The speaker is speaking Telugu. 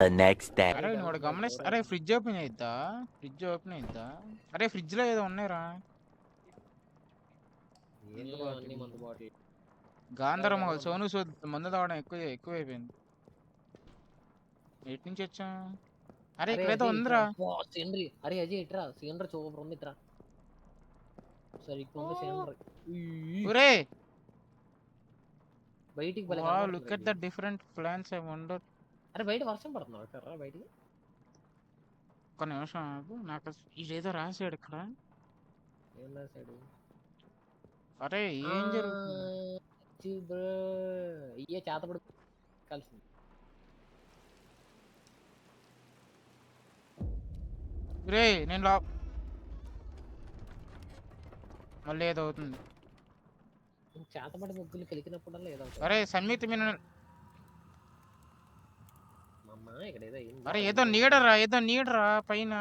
The next day. అరే వాడు గమనిస్తా. అరే ఫ్రిడ్జ్ ఓపెన్ అయిద్దా? ఫ్రిడ్జ్ ఓపెన్ అయిద్దా? అరే ఫ్రిడ్జ్ లో ఏదో ఉన్నాయిరా. గాంధార మొగల్ సోను సూద్ మందు తాగడం ఎక్కువైపోయింది. ఎటు నుంచి వచ్చా? అరే ఇక్కడేదో ఉందిరా. సీనరీ. అరే అజయ్ ఇట్రా, సీనరీ సూపర్ ఉంది ఇట్రా. సరిగ్గా ఉంది సీనరీ. ఒరే బయటికి wow, look at the different plants I wonder. అరే బయట వర్షం పడుతుంది కర్రా బయటికి. ఒక్క నిమిషం ఆగు, నాకు ఇదేదో రాసాడు ఇక్కడ. ఏం రాశాడు? అరే ఏం జరుగుతుంది? ఇయ్యే చేతపడి కలిసింది. రే నేను మళ్ళీ ఏదో అవుతుంది. చేతపడి ముగ్గులు కలికినప్పుడల్లా ఏదో అవుతుంది. అరే సన్మిత్ ఇక్కడ ఏదో అరే ఏదో నీడరా పైన.